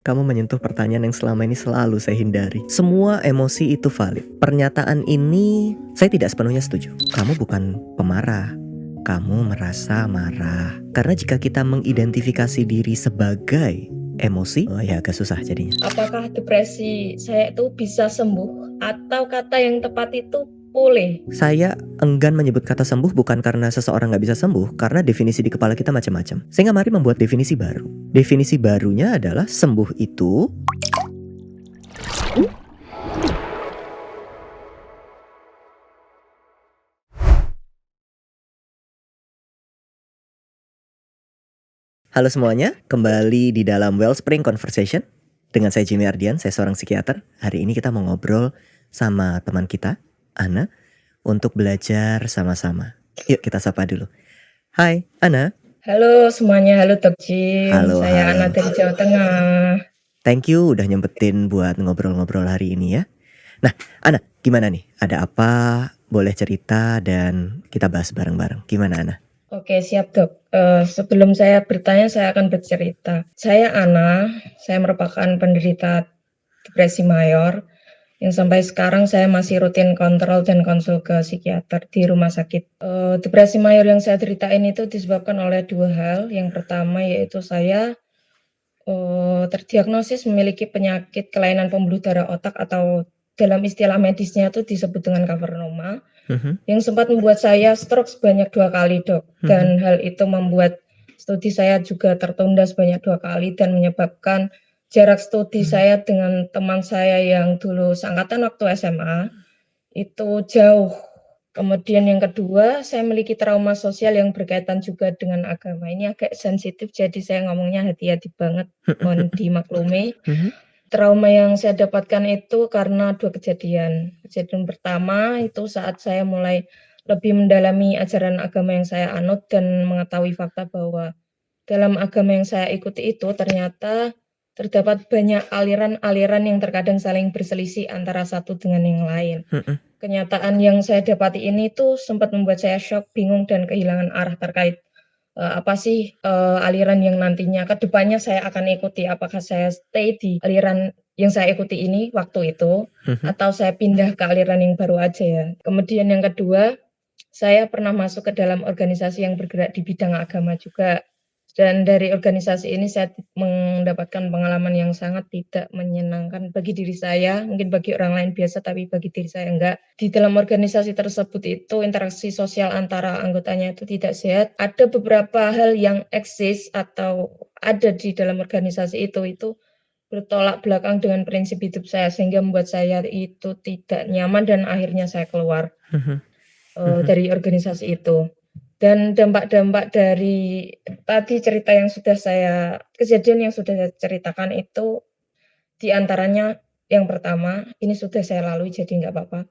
Kamu menyentuh pertanyaan yang selama ini selalu saya hindari. Semua emosi itu valid. Pernyataan ini saya tidak sepenuhnya setuju. Kamu bukan pemarah. Kamu merasa marah. Karena jika kita mengidentifikasi diri sebagai emosi, ya agak susah jadinya. Apakah depresi saya itu bisa sembuh atau kata yang tepat itu pulih? Saya enggan menyebut kata sembuh bukan karena seseorang nggak bisa sembuh, karena definisi di kepala kita macam-macam. Sehingga mari membuat definisi baru. Definisi barunya adalah sembuh itu Halo semuanya, kembali di dalam Wellspring Conversation dengan saya Jimmy Ardian, saya seorang psikiater. Hari ini kita mau ngobrol sama teman kita, Ana, untuk belajar sama-sama. Yuk kita sapa dulu. Hai, Ana. Halo semuanya, halo Dok Jim. Halo, Saya Ana halo. dari Jawa Tengah. Thank you udah nyempetin buat ngobrol-ngobrol hari ini ya. Nah, Ana, gimana nih? Ada apa? Boleh cerita dan kita bahas bareng-bareng. Gimana, Ana? Oke, siap Dok. Sebelum saya bertanya, saya akan bercerita. Saya Ana, saya merupakan penderita depresi mayor yang sampai sekarang saya masih rutin kontrol dan konsul ke psikiater di rumah sakit. Depresi mayor yang saya ceritain itu disebabkan oleh dua hal. Yang pertama yaitu saya terdiagnosis memiliki penyakit kelainan pembuluh darah otak atau dalam istilah medisnya itu disebut dengan kavernoma. Yang sempat membuat saya stroke sebanyak 2 kali, Dok. Dan hal itu membuat studi saya juga tertunda sebanyak 2 kali dan menyebabkan jarak studi saya dengan teman saya yang dulu seangkatan waktu SMA itu jauh. Kemudian yang kedua, saya memiliki trauma sosial yang berkaitan juga dengan agama. Ini agak sensitif, jadi saya ngomongnya hati-hati banget, mohon dimaklumi. Trauma yang saya dapatkan itu karena dua kejadian. Kejadian pertama itu saat saya mulai lebih mendalami ajaran agama yang saya anut dan mengetahui fakta bahwa dalam agama yang saya ikuti itu ternyata terdapat banyak aliran-aliran yang terkadang saling berselisih antara satu dengan yang lain. Kenyataan yang saya dapati ini tuh sempat membuat saya shock, bingung, dan kehilangan arah terkait apa sih aliran yang nantinya ke depannya saya akan ikuti. Apakah saya stay di aliran yang saya ikuti ini waktu itu, atau saya pindah ke aliran yang baru aja ya. Kemudian yang kedua, saya pernah masuk ke dalam organisasi yang bergerak di bidang agama juga. Dan dari organisasi ini saya mendapatkan pengalaman yang sangat tidak menyenangkan bagi diri saya, mungkin bagi orang lain biasa tapi bagi diri saya enggak. Di dalam organisasi tersebut itu interaksi sosial antara anggotanya itu tidak sehat. Ada beberapa hal yang eksis atau ada di dalam organisasi itu bertolak belakang dengan prinsip hidup saya sehingga membuat saya itu tidak nyaman dan akhirnya saya keluar dari organisasi itu. Dan dampak-dampak dari tadi cerita yang sudah kejadian yang sudah saya ceritakan itu diantaranya yang pertama, ini sudah saya lalui jadi nggak apa-apa.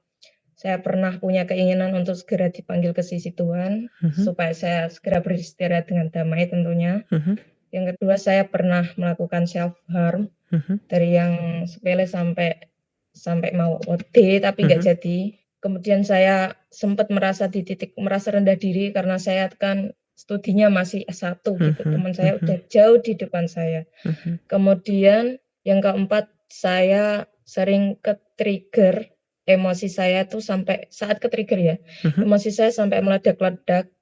Saya pernah punya keinginan untuk segera dipanggil ke sisi Tuhan, supaya saya segera beristirahat dengan damai tentunya. Yang kedua, saya pernah melakukan self harm dari yang sepele sampai mau OD tapi nggak jadi. Kemudian saya sempat merasa di titik merasa rendah diri karena saya kan studinya masih S1 gitu. Teman saya udah jauh di depan saya. Kemudian yang keempat, saya sering ke-trigger emosi saya tuh sampai saat ke-trigger ya. Emosi saya sampai meledak-ledak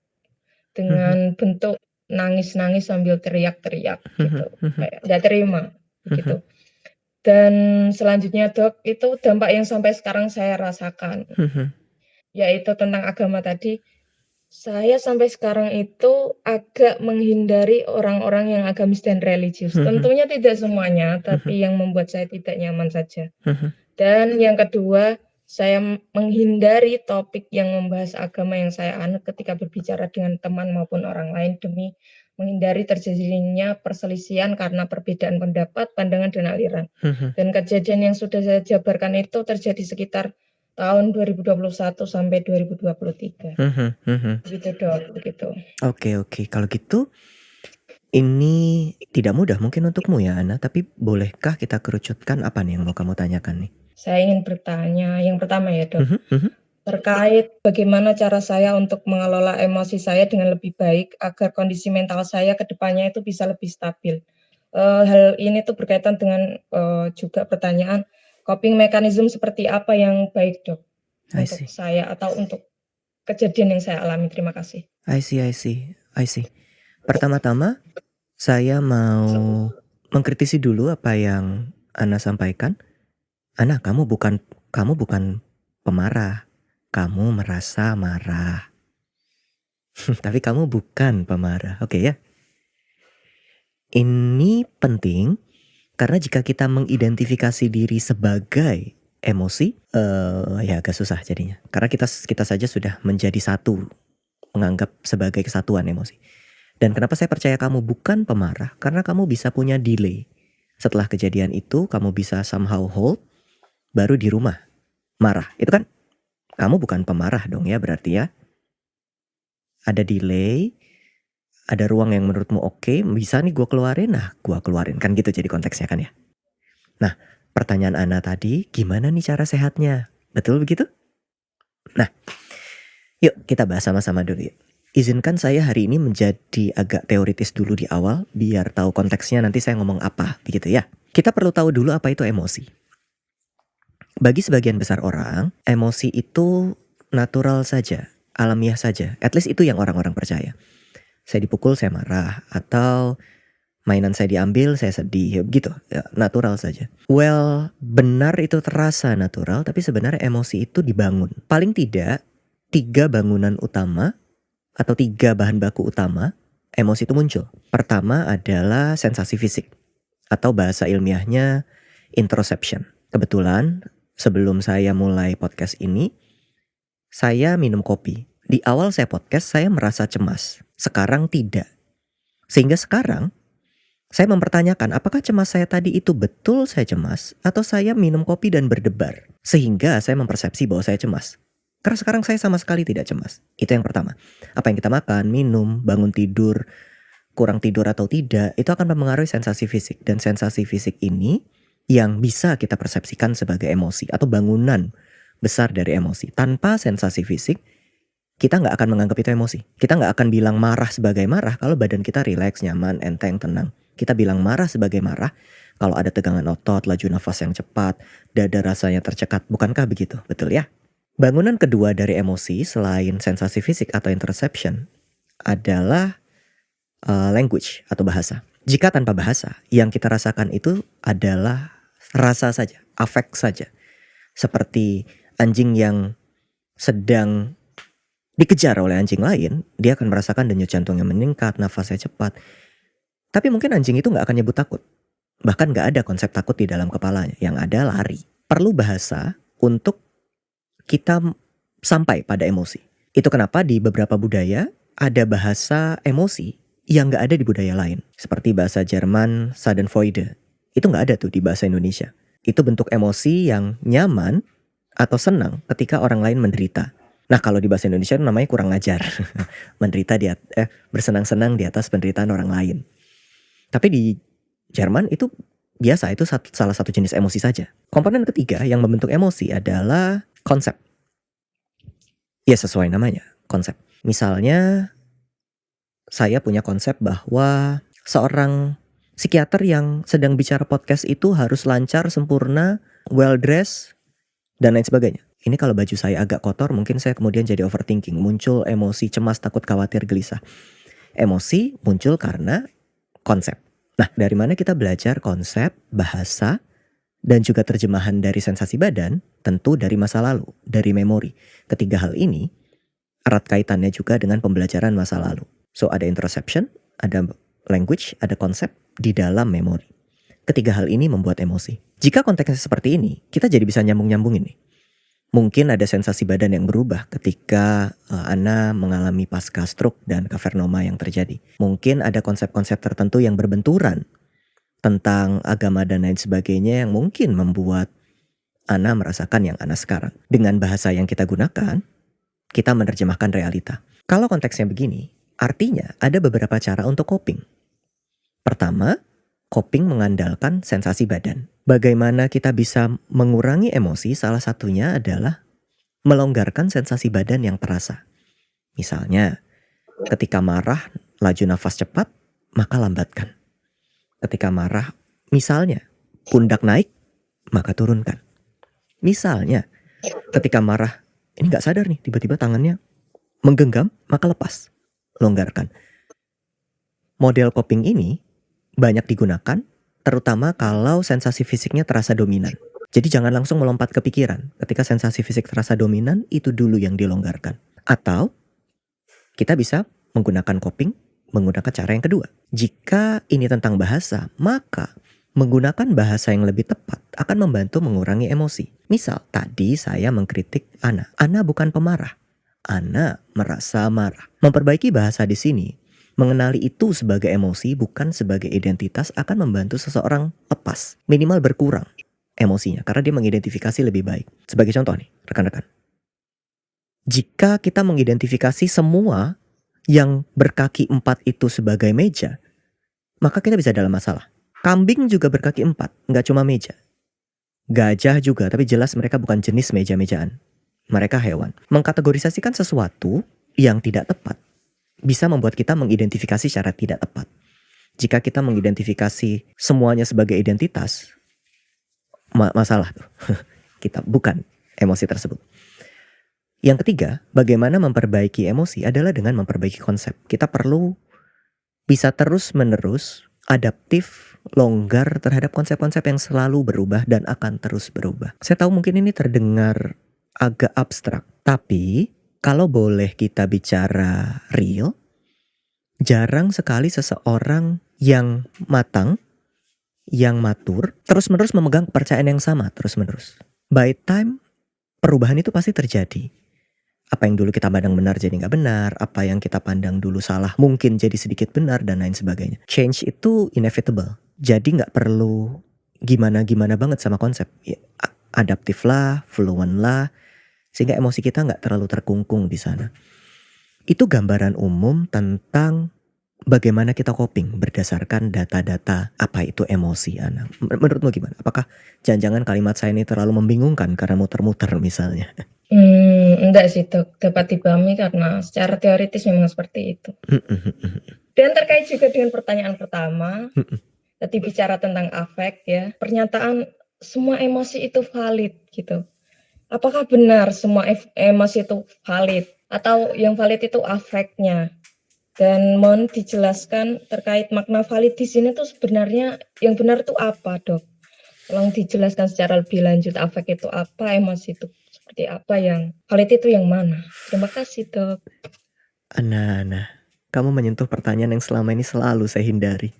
dengan bentuk nangis-nangis sambil teriak-teriak gitu. Kayak nggak terima gitu. Dan selanjutnya Dok, itu dampak yang sampai sekarang saya rasakan, yaitu tentang agama tadi. Saya sampai sekarang itu agak menghindari orang-orang yang agamis dan religius. Tentunya tidak semuanya, tapi yang membuat saya tidak nyaman saja. Dan yang kedua, saya menghindari topik yang membahas agama yang saya anut ketika berbicara dengan teman maupun orang lain demi menghindari terjadinya perselisihan karena perbedaan pendapat, pandangan, dan aliran. Dan kejadian yang sudah saya jabarkan itu terjadi sekitar tahun 2021 sampai 2023. Begitu Dok, begitu. Oke. Kalau gitu, ini tidak mudah mungkin untukmu ya, Ana. Tapi bolehkah kita kerucutkan apa nih yang mau kamu tanyakan nih? Saya ingin bertanya, yang pertama ya Dok, terkait bagaimana cara saya untuk mengelola emosi saya dengan lebih baik agar kondisi mental saya ke depannya itu bisa lebih stabil. hal ini tuh berkaitan dengan, juga pertanyaan coping mechanism seperti apa yang baik, Dok, I untuk see. saya atau untuk kejadian yang saya alami. Terima kasih. I see, I see, I see. Pertama-tama, saya mau mengkritisi dulu apa yang Ana sampaikan. Ana, kamu bukan pemarah. Kamu merasa marah. Tapi kamu bukan pemarah. Oke ya. Ini penting karena jika kita mengidentifikasi diri sebagai emosi, ya agak susah jadinya. Karena kita saja sudah menjadi satu, menganggap sebagai kesatuan emosi. Dan kenapa saya percaya kamu bukan pemarah? Karena kamu bisa punya delay. Setelah kejadian itu, kamu bisa somehow hold, baru di rumah marah. Itu kan kamu bukan pemarah dong ya berarti ya. Ada delay, ada ruang yang menurutmu oke, bisa nih gue keluarin, nah gue keluarin. Kan gitu jadi konteksnya kan ya. Nah, pertanyaan Ana tadi, gimana nih cara sehatnya? Betul begitu? Nah, yuk kita bahas sama-sama dulu ya. Izinkan saya hari ini menjadi agak teoritis dulu di awal, biar tahu konteksnya nanti saya ngomong apa, begitu ya. Kita perlu tahu dulu apa itu emosi. Bagi sebagian besar orang, emosi itu natural saja, alamiah saja. At least itu yang orang-orang percaya. Saya dipukul, saya marah. Atau mainan saya diambil, saya sedih. Gitu, ya, natural saja. Well, benar itu terasa natural, tapi sebenarnya emosi itu dibangun. Paling tidak, 3 bangunan utama atau 3 bahan baku utama emosi itu muncul. Pertama adalah sensasi fisik. Atau bahasa ilmiahnya interoception. Kebetulan sebelum saya mulai podcast ini, saya minum kopi. Di awal saya podcast, saya merasa cemas. Sekarang tidak. Sehingga sekarang, saya mempertanyakan apakah cemas saya tadi itu betul saya cemas atau saya minum kopi dan berdebar. Sehingga saya mempersepsi bahwa saya cemas. Karena sekarang saya sama sekali tidak cemas. Itu yang pertama. Apa yang kita makan, minum, bangun tidur, kurang tidur atau tidak, itu akan mempengaruhi sensasi fisik. Dan sensasi fisik ini yang bisa kita persepsikan sebagai emosi atau bangunan besar dari emosi. Tanpa sensasi fisik, kita nggak akan menganggap itu emosi. Kita nggak akan bilang marah sebagai marah kalau badan kita rileks, nyaman, enteng, tenang. Kita bilang marah sebagai marah kalau ada tegangan otot, laju nafas yang cepat, dada rasanya tercekat. Bukankah begitu? Betul ya? Bangunan kedua dari emosi selain sensasi fisik atau interception adalah language atau bahasa. Jika tanpa bahasa, yang kita rasakan itu adalah rasa saja, afek saja. Seperti anjing yang sedang dikejar oleh anjing lain, dia akan merasakan denyut jantungnya meningkat, nafasnya cepat. Tapi mungkin anjing itu gak akan nyebut takut. Bahkan gak ada konsep takut di dalam kepalanya. Yang ada lari. Perlu bahasa untuk kita sampai pada emosi. Itu kenapa di beberapa budaya ada bahasa emosi yang gak ada di budaya lain. Seperti bahasa Jerman, Schadenfreude. Itu gak ada tuh di bahasa Indonesia. Itu bentuk emosi yang nyaman atau senang ketika orang lain menderita. Nah kalau di bahasa Indonesia itu namanya kurang ajar. Menderita bersenang-senang di atas penderitaan orang lain. Tapi di Jerman itu biasa, itu salah satu jenis emosi saja. Komponen ketiga yang membentuk emosi adalah konsep. Ya sesuai namanya, konsep. Misalnya saya punya konsep bahwa seorang psikiater yang sedang bicara podcast itu harus lancar, sempurna, well dressed, dan lain sebagainya. Ini kalau baju saya agak kotor, mungkin saya kemudian jadi overthinking. Muncul emosi cemas, takut, khawatir, gelisah. Emosi muncul karena konsep. Nah, dari mana kita belajar konsep, bahasa, dan juga terjemahan dari sensasi badan? Tentu dari masa lalu, dari memori. Ketiga hal ini erat kaitannya juga dengan pembelajaran masa lalu. So, ada interoception, ada language, ada konsep di dalam memori. Ketiga hal ini membuat emosi. Jika konteksnya seperti ini, kita jadi bisa nyambung-nyambungin nih. Mungkin ada sensasi badan yang berubah ketika Ana mengalami pasca stroke dan kavernoma yang terjadi. Mungkin ada konsep-konsep tertentu yang berbenturan tentang agama dan lain sebagainya yang mungkin membuat Ana merasakan yang Ana sekarang. Dengan bahasa yang kita gunakan, kita menerjemahkan realita. Kalau konteksnya begini, artinya ada beberapa cara untuk coping. Pertama, coping mengandalkan sensasi badan. Bagaimana kita bisa mengurangi emosi? Salah satunya adalah melonggarkan sensasi badan yang terasa. Misalnya, ketika marah, laju nafas cepat, maka lambatkan. Ketika marah, misalnya pundak naik, maka turunkan. Misalnya ketika marah, ini gak sadar nih, tiba-tiba tangannya menggenggam, maka lepas, longgarkan. Model coping ini banyak digunakan, terutama kalau sensasi fisiknya terasa dominan. Jadi jangan langsung melompat ke pikiran. Ketika sensasi fisik terasa dominan, itu dulu yang dilonggarkan. Atau kita bisa menggunakan coping, menggunakan cara yang kedua. Jika ini tentang bahasa, maka menggunakan bahasa yang lebih tepat akan membantu mengurangi emosi. Misal, tadi saya mengkritik Ana. Ana bukan pemarah. Ana merasa marah. Memperbaiki bahasa di sini, mengenali itu sebagai emosi bukan sebagai identitas akan membantu seseorang lepas. Minimal berkurang emosinya karena dia mengidentifikasi lebih baik. Sebagai contoh nih, rekan-rekan. Jika kita mengidentifikasi semua yang berkaki 4 itu sebagai meja, maka kita bisa dalam masalah. Kambing juga berkaki 4, nggak cuma meja. Gajah juga, tapi jelas mereka bukan jenis meja-mejaan. Mereka hewan. Mengkategorisasikan sesuatu yang tidak tepat bisa membuat kita mengidentifikasi secara tidak tepat. Jika kita mengidentifikasi semuanya sebagai identitas, masalah tuh. Kita bukan emosi tersebut. Yang ketiga, bagaimana memperbaiki emosi adalah dengan memperbaiki konsep. Kita perlu bisa terus-menerus adaptif, longgar terhadap konsep-konsep yang selalu berubah dan akan terus berubah. Saya tahu mungkin ini terdengar agak abstrak, tapi kalau boleh kita bicara real, jarang sekali seseorang yang matang, yang matur, terus-menerus memegang kepercayaan yang sama terus-menerus. By time, perubahan itu pasti terjadi. Apa yang dulu kita pandang benar jadi gak benar, apa yang kita pandang dulu salah mungkin jadi sedikit benar, dan lain sebagainya. Change itu inevitable. Jadi gak perlu gimana-gimana banget sama konsep. Ya, adaptif lah, fluent lah, sehingga emosi kita gak terlalu terkungkung di sana. Itu gambaran umum tentang bagaimana kita coping berdasarkan data-data apa itu emosi, Ana. Menurutmu gimana? Apakah jangan-jangan kalimat saya ini terlalu membingungkan karena muter-muter misalnya? Enggak sih Dok, dapat dipahami karena secara teoritis memang seperti itu. Dan terkait juga dengan pertanyaan pertama, tadi bicara tentang afek ya, pernyataan semua emosi itu valid gitu. Apakah benar semua emosi itu valid? Atau yang valid itu afeknya? Dan mohon dijelaskan terkait makna valid di sini tuh sebenarnya yang benar itu apa, Dok? Tolong dijelaskan secara lebih lanjut, afek itu apa, emosi itu seperti apa, yang valid itu yang mana? Terima kasih, Dok. Ana, kamu menyentuh pertanyaan yang selama ini selalu saya hindari.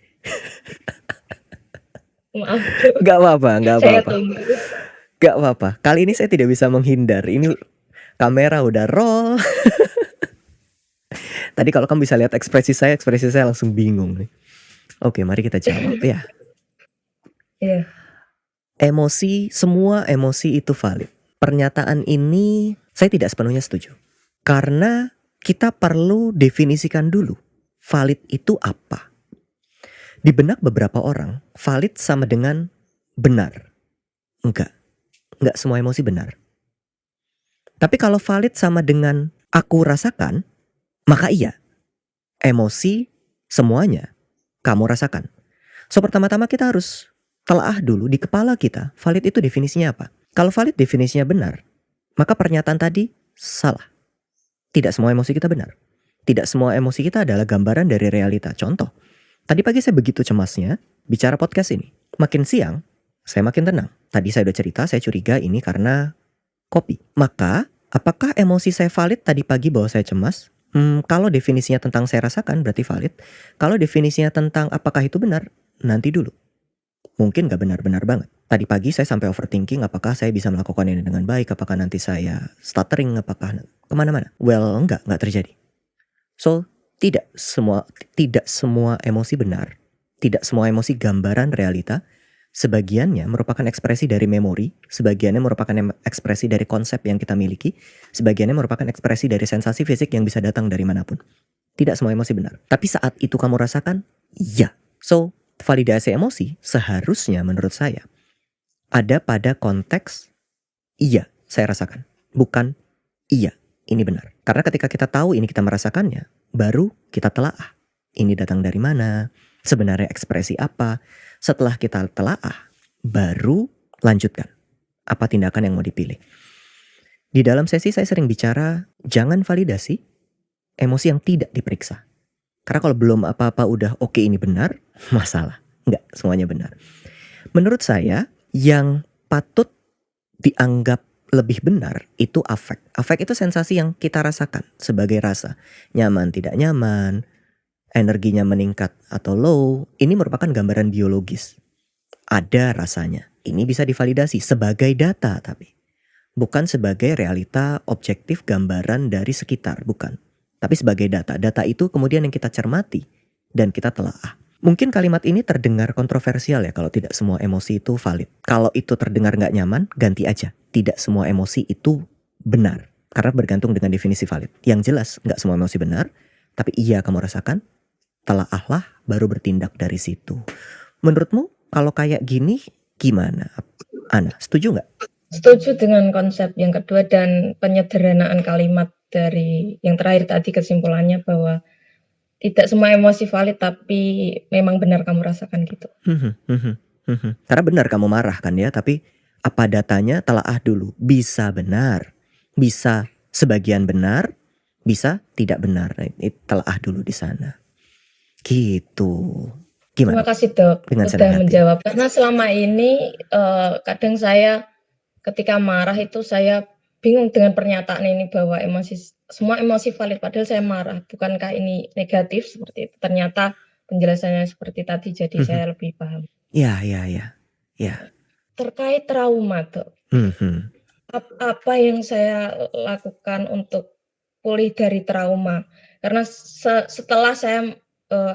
Maaf, Dok. Gak apa-apa, gak Saya apa-apa. tunggu. Gak apa-apa. Kali ini saya tidak bisa menghindar. Ini kamera udah roll. Tadi kalau kamu bisa lihat ekspresi saya langsung bingung nih. Oke, mari kita jawab ya. Iya. Emosi, semua emosi itu valid. Pernyataan ini saya tidak sepenuhnya setuju. Karena kita perlu definisikan dulu valid itu apa. Di benak beberapa orang, valid sama dengan benar. Enggak semua emosi benar. Tapi kalau valid sama dengan aku rasakan, maka iya, emosi semuanya kamu rasakan. So pertama-tama kita harus telaah dulu di kepala kita, valid itu definisinya apa. Kalau valid definisinya benar, maka pernyataan tadi salah. Tidak semua emosi kita benar. Tidak semua emosi kita adalah gambaran dari realita. Contoh, tadi pagi saya begitu cemasnya bicara podcast ini. Makin siang, saya makin tenang. Tadi saya udah cerita, saya curiga ini karena kopi. Maka, apakah emosi saya valid tadi pagi bahwa saya cemas? Kalau definisinya tentang saya rasakan berarti valid. Kalau definisinya tentang apakah itu benar, nanti dulu. Mungkin gak benar-benar banget. Tadi pagi saya sampai overthinking, apakah saya bisa melakukan ini dengan baik, apakah nanti saya stuttering, apakah kemana-mana. Well, enggak terjadi. So, tidak semua emosi benar. Tidak semua emosi gambaran realita. Sebagiannya merupakan ekspresi dari memori, sebagiannya merupakan ekspresi dari konsep yang kita miliki, sebagiannya merupakan ekspresi dari sensasi fisik yang bisa datang dari manapun. Tidak semua emosi benar. Tapi saat itu kamu rasakan, iya. So, validasi emosi seharusnya menurut saya ada pada konteks iya, saya rasakan. Bukan iya, ini benar. Karena ketika kita tahu ini kita merasakannya, baru kita telaah. Ini datang dari mana? sebenarnya ekspresi apa. Setelah kita telaah, baru lanjutkan apa tindakan yang mau dipilih. Di dalam sesi saya sering bicara, jangan validasi emosi yang tidak diperiksa. Karena kalau belum apa-apa udah oke ini benar, masalah. Enggak, semuanya benar. Menurut saya, yang patut dianggap lebih benar itu afek. Afek itu sensasi yang kita rasakan sebagai rasa. Nyaman, tidak nyaman, energinya meningkat atau low. Ini merupakan gambaran biologis. Ada rasanya. Ini bisa divalidasi sebagai data tapi. Bukan sebagai realita objektif gambaran dari sekitar, bukan. Tapi sebagai data. Data itu kemudian yang kita cermati dan kita telaah. Mungkin kalimat ini terdengar kontroversial ya kalau tidak semua emosi itu valid. Kalau itu terdengar nggak nyaman, ganti aja. Tidak semua emosi itu benar. Karena bergantung dengan definisi valid. Yang jelas nggak semua emosi benar, tapi iya kamu rasakan, telaahlah baru bertindak dari situ. Menurutmu kalau kayak gini gimana? Ana, setuju nggak? Setuju dengan konsep yang kedua dan penyederhanaan kalimat dari yang terakhir tadi, kesimpulannya bahwa tidak semua emosi valid tapi memang benar kamu rasakan gitu. Karena benar kamu marah kan ya, tapi apa datanya telaah dulu. Bisa benar, bisa sebagian benar, bisa tidak benar. Telaah dulu di sana. Gitu. Gimana? Terima kasih Dok Dengan sudah senang hati. menjawab. Karena selama ini kadang saya ketika marah itu saya bingung dengan pernyataan ini bahwa semua emosi valid padahal saya marah. Bukankah ini negatif seperti itu? Ternyata penjelasannya seperti tadi jadi saya lebih paham. Ya. Terkait trauma Dok. Apa yang saya lakukan untuk pulih dari trauma? Karena setelah saya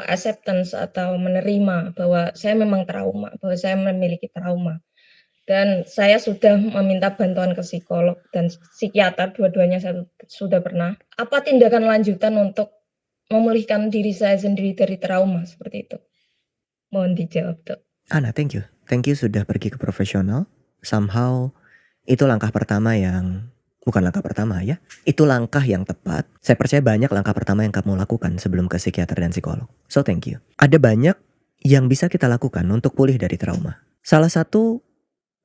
acceptance atau menerima bahwa saya memang trauma, bahwa saya memiliki trauma. Dan saya sudah meminta bantuan ke psikolog dan psikiater, dua-duanya saya sudah pernah. Apa tindakan lanjutan untuk memulihkan diri saya sendiri dari trauma seperti itu? Mohon dijawab, Dok. Ana, thank you. Thank you sudah pergi ke profesional. Somehow itu langkah pertama yang bukan langkah pertama ya. Itu langkah yang tepat. Saya percaya banyak langkah pertama yang kamu lakukan sebelum ke psikiater dan psikolog. So thank you. Ada banyak yang bisa kita lakukan untuk pulih dari trauma. Salah satu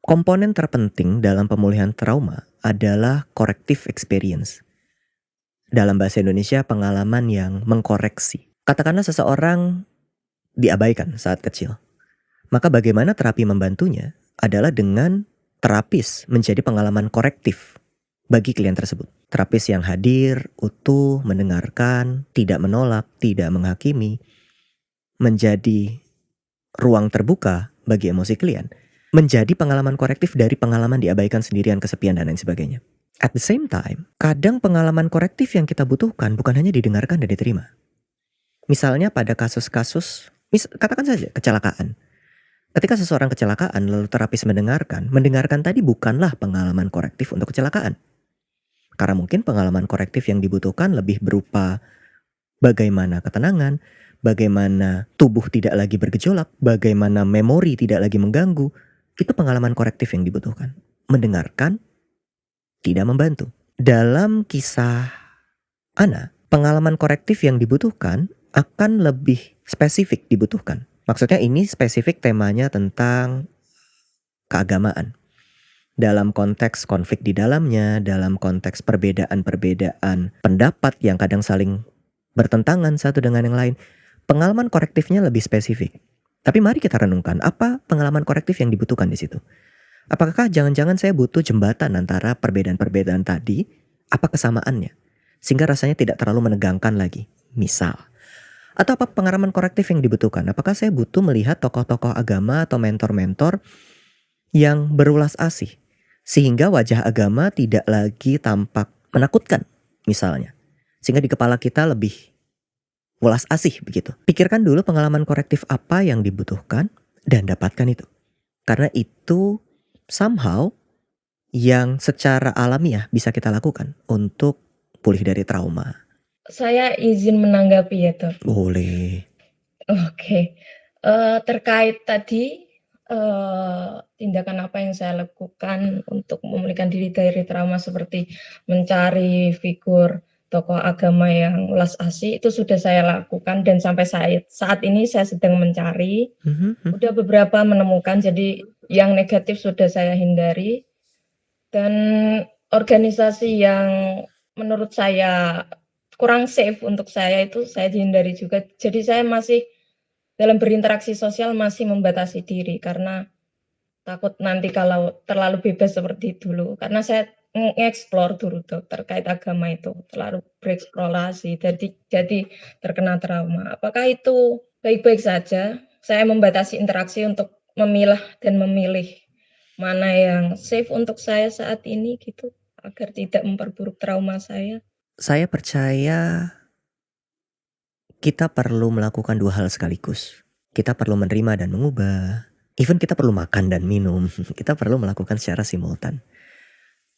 komponen terpenting dalam pemulihan trauma adalah corrective experience. Dalam bahasa Indonesia, pengalaman yang mengkoreksi. Katakanlah seseorang diabaikan saat kecil. Maka bagaimana terapi membantunya adalah dengan terapis menjadi pengalaman korektif bagi klien tersebut. Terapis yang hadir, utuh, mendengarkan, tidak menolak, tidak menghakimi, menjadi ruang terbuka bagi emosi klien, menjadi pengalaman korektif dari pengalaman diabaikan sendirian, kesepian, dan lain sebagainya. At the same time, kadang pengalaman korektif yang kita butuhkan bukan hanya didengarkan dan diterima. Misalnya pada kasus-kasus, katakan saja kecelakaan. Ketika seseorang kecelakaan lalu terapis mendengarkan tadi bukanlah pengalaman korektif untuk kecelakaan. Karena mungkin pengalaman korektif yang dibutuhkan lebih berupa bagaimana ketenangan, bagaimana tubuh tidak lagi bergejolak, bagaimana memori tidak lagi mengganggu. Itu pengalaman korektif yang dibutuhkan. Mendengarkan tidak membantu. Dalam kisah Ana, pengalaman korektif yang dibutuhkan akan lebih spesifik dibutuhkan. Maksudnya ini spesifik temanya tentang keagamaan. Dalam konteks konflik di dalamnya, dalam konteks perbedaan-perbedaan pendapat yang kadang saling bertentangan satu dengan yang lain, pengalaman korektifnya lebih spesifik. Tapi mari kita renungkan, apa pengalaman korektif yang dibutuhkan di situ? Apakah jangan-jangan saya butuh jembatan antara perbedaan-perbedaan tadi, apa kesamaannya? Sehingga rasanya tidak terlalu menegangkan lagi. Misal, atau apa pengalaman korektif yang dibutuhkan? Apakah saya butuh melihat tokoh-tokoh agama atau mentor-mentor yang berulas asih, sehingga wajah agama tidak lagi tampak menakutkan misalnya. Sehingga di kepala kita lebih welas asih begitu. Pikirkan dulu pengalaman korektif apa yang dibutuhkan dan dapatkan itu. Karena itu somehow yang secara alamiah bisa kita lakukan untuk pulih dari trauma. Saya izin menanggapi ya Dok. Boleh. Oke. Terkait tadi tindakan apa yang saya lakukan untuk memulihkan diri dari trauma seperti mencari figur tokoh agama yang welas asih itu sudah saya lakukan dan sampai saat ini saya sedang mencari. Udah beberapa menemukan, jadi yang negatif sudah saya hindari. Dan organisasi yang menurut saya kurang safe untuk saya itu saya hindari juga. Jadi saya masih dalam berinteraksi sosial masih membatasi diri karena takut nanti kalau terlalu bebas seperti dulu. Karena saya nge-explore dulu terkait agama itu, terlalu bereksplorasi, jadi terkena trauma. Apakah itu baik-baik saja? Saya membatasi interaksi untuk memilah dan memilih mana yang safe untuk saya saat ini gitu, agar tidak memperburuk trauma saya. Saya percaya kita perlu melakukan 2 hal sekaligus. Kita perlu menerima dan mengubah. Even kita perlu makan dan minum. Kita perlu melakukan secara simultan.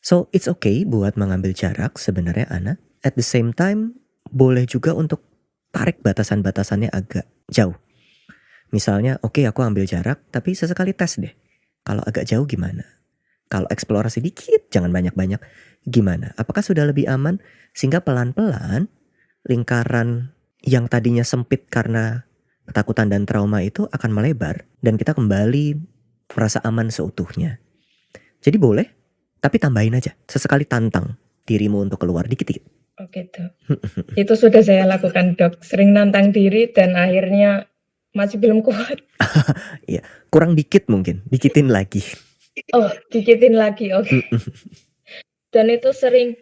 So it's okay buat mengambil jarak sebenarnya Ana. At the same time boleh juga untuk tarik batasan-batasannya agak jauh. Misalnya oke, aku ambil jarak tapi sesekali tes deh. Kalau agak jauh gimana? Kalau eksplorasi dikit jangan banyak-banyak gimana? Apakah sudah lebih aman? Sehingga pelan-pelan lingkaran yang tadinya sempit karena ketakutan dan trauma itu akan melebar. Dan kita kembali merasa aman seutuhnya. Jadi boleh, tapi tambahin aja. Sesekali tantang dirimu untuk keluar dikit-dikit. Oke dok. Itu sudah saya lakukan dok. Sering nantang diri dan akhirnya masih belum kuat. Iya, kurang dikit mungkin. Dikitin lagi. Oh, dikitin lagi, oke. Dan itu sering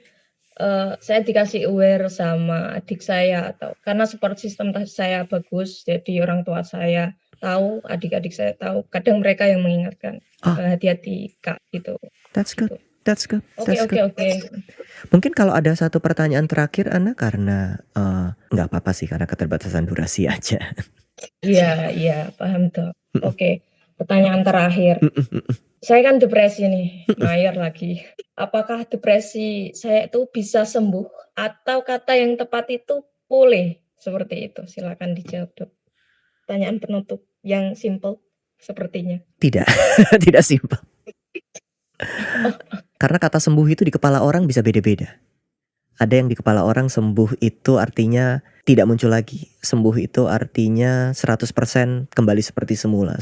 saya dikasih aware sama adik saya atau karena support system saya bagus, jadi orang tua saya tahu, adik-adik saya tahu. Kadang mereka yang mengingatkan, hati-hati kak gitu. That's good. Gitu. That's good. Oke. Mungkin kalau ada satu pertanyaan terakhir Ana, karena nggak apa-apa sih karena keterbatasan durasi aja. Iya, paham dok. Oke, pertanyaan terakhir. Saya kan depresi nih, Mayer lagi. Apakah depresi saya itu bisa sembuh atau kata yang tepat itu pulih? Seperti itu, silakan dijawab dok. Pertanyaan penutup yang simple sepertinya. Tidak, tidak simpel. Karena kata sembuh itu di kepala orang bisa beda-beda. Ada yang di kepala orang sembuh itu artinya tidak muncul lagi. Sembuh itu artinya 100% kembali seperti semula.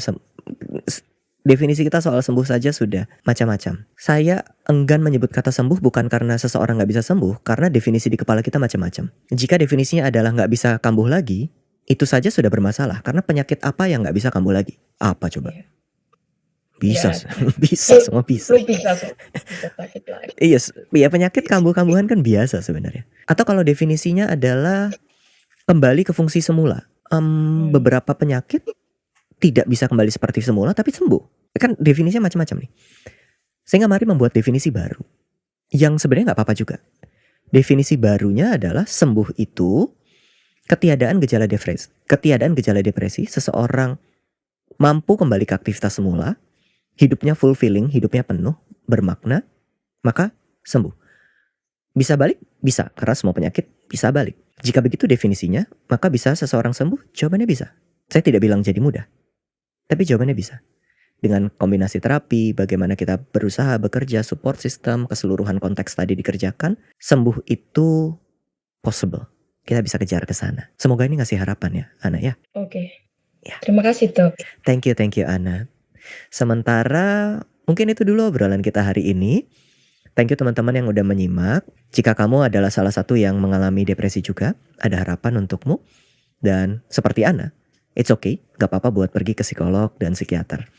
Definisi kita soal sembuh saja sudah macam-macam. Saya enggan menyebut kata sembuh bukan karena seseorang gak bisa sembuh, karena definisi di kepala kita macam-macam. Jika definisinya adalah gak bisa kambuh lagi, itu saja sudah bermasalah. Karena penyakit apa yang gak bisa kambuh lagi? Apa coba? Bisa, bisa, semua bisa. Bisa sakit lagi. Iya, penyakit kambuh-kambuhan kan biasa sebenarnya. Atau kalau definisinya adalah kembali ke fungsi semula. Beberapa penyakit tidak bisa kembali seperti semula tapi sembuh. Kan definisinya macam-macam nih. Sehingga mari membuat definisi baru. Yang sebenarnya gak apa-apa juga. Definisi barunya adalah sembuh itu ketiadaan gejala depresi. Ketiadaan gejala depresi, seseorang mampu kembali ke aktivitas semula, hidupnya fulfilling, hidupnya penuh, bermakna, maka sembuh. Bisa balik? Bisa, karena semua penyakit bisa balik. Jika begitu definisinya, maka bisa seseorang sembuh? Jawabannya bisa. Saya tidak bilang jadi mudah, tapi jawabannya bisa. Dengan kombinasi terapi, bagaimana kita berusaha bekerja, support system, keseluruhan konteks tadi dikerjakan, sembuh itu possible. Kita bisa kejar ke sana. Semoga ini ngasih harapan ya, Ana ya. Oke. Ya. Terima kasih dok. Thank you Ana. Sementara mungkin itu dulu obrolan kita hari ini. Thank you teman-teman yang udah menyimak. Jika kamu adalah salah satu yang mengalami depresi juga, ada harapan untukmu. Dan seperti Ana, it's okay, gak apa-apa buat pergi ke psikolog dan psikiater.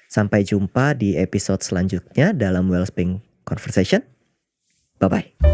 Sampai jumpa di episode selanjutnya dalam Wellspring Conversation. Bye-bye.